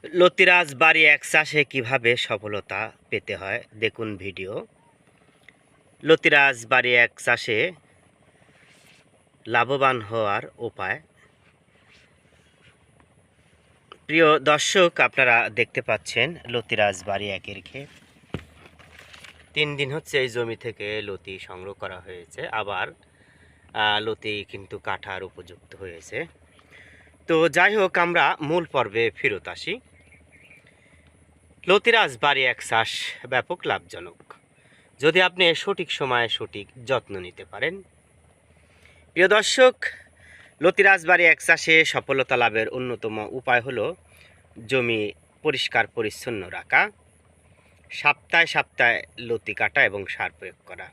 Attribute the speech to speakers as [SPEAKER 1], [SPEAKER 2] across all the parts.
[SPEAKER 1] লতিরাজ বাড়ি এক চাষে কিভাবে সফলতা পেতে হয় দেখুন ভিডিও। লতিরাজ বাড়ি এক চাষে লাভবান হওয়ার উপায়। প্রিয় দর্শক, আপনারা দেখতে পাচ্ছেন লতিরাজ বাড়ি একের ক্ষেত। 3 দিন হচ্ছে এই জমি থেকে লতি সংগ্রহ করা হয়েছে, আবার লতি কিন্তু কাটার উপযুক্ত হয়েছে। তো যাই হোক, আমরা মূল পর্বে ফেরত আসি। লতিরাজ বাড়ি এক চাষ ব্যাপক লাভজনক যদি আপনি সঠিক সময়ে সঠিক যত্ন নিতে পারেন। প্রিয় দর্শক, লতিরাজ বাড়ি এক চাষে সফলতা লাভের অন্যতম উপায় হলো জমি পরিষ্কার পরিচ্ছন্ন রাখা, সপ্তাহে সপ্তাহে লতি কাটা এবং সার প্রয়োগ করা,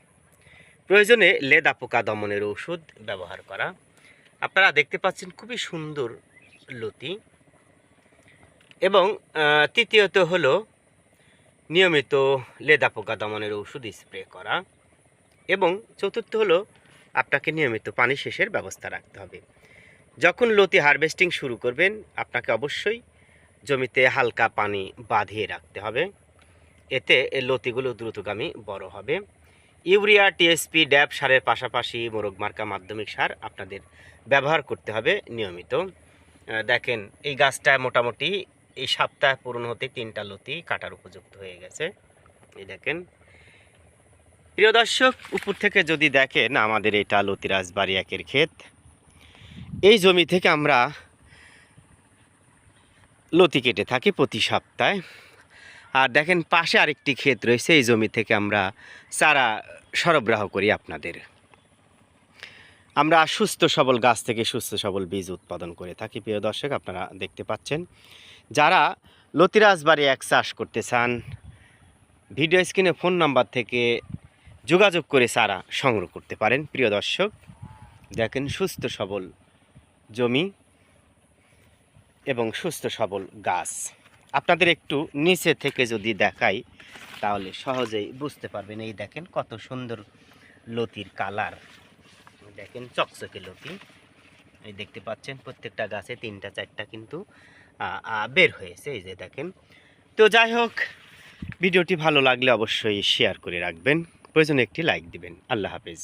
[SPEAKER 1] প্রয়োজনে লেদা পোকা দমনের ওষুধ ব্যবহার করা। আপনারা দেখতে পাচ্ছেন খুবই সুন্দর লতি। এবং তৃতীয়ত হলো নিয়মিত লেদা পোকা দমনের ওষুধ স্প্রে করা। এবং চতুর্থ হলো আপনাকে নিয়মিত পানি সেচের ব্যবস্থা রাখতে হবে। যখন লতি হারভেস্টিং শুরু করবেন, আপনাকে অবশ্যই জমিতে হালকা পানি বাঁধিয়ে রাখতে হবে, এতে লতিগুলো দ্রুতগামী বড় হবে। ইউরিয়া, টিএসপি, ড্যাপ সারের পাশাপাশি মোরগ মার্কা মাধ্যমিক সার আপনাদের ব্যবহার করতে হবে নিয়মিত। দেখেন, এই গাছটা মোটামুটি এই সপ্তাহ পূরণ হতে 3টা লতি কাটার উপযুক্ত হয়ে গেছে। এই দেখেন প্রিয় দর্শক, উপর থেকে যদি দেখেন আমাদের এটা লতিরাজ বাড়ি একের ক্ষেত। এই জমি থেকে আমরা লতি কেটে থাকি প্রতি সপ্তাহে। আর দেখেন পাশে আরেকটি ক্ষেত রয়েছে, এই জমি থেকে আমরা চারা সরবরাহ করি আপনাদের। আমরা সুস্থ সবল গাছ থেকে সুস্থ সবল বীজ উৎপাদন করে থাকি। প্রিয় দর্শক, আপনারা দেখতে পাচ্ছেন, যারা লতিরাজ বাড়ি এক চাষ করতে চান, ভিডিও স্ক্রিনে ফোন নাম্বার থেকে যোগাযোগ করে চারা সংগ্রহ করতে পারেন। প্রিয় দর্শক, দেখেন সুস্থ সবল জমি এবং সুস্থ সবল গাছ। আপনাদের একটু নিচে থেকে যদি দেখাই তাহলে সহজেই বুঝতে পারবেন। এই দেখেন কত সুন্দর লতির কালার, দেখেন চকচকে লতি। এই দেখতে পাচ্ছেন প্রত্যেকটা গাছে 3টা 4টা কিন্তু বের হয়েছে, এই যে দেখেন। তো যাই হোক, ভিডিওটি ভালো লাগলে অবশ্যই শেয়ার করে রাখবেন, প্রয়োজনে একটি লাইক দিবেন। আল্লাহ হাফেজ।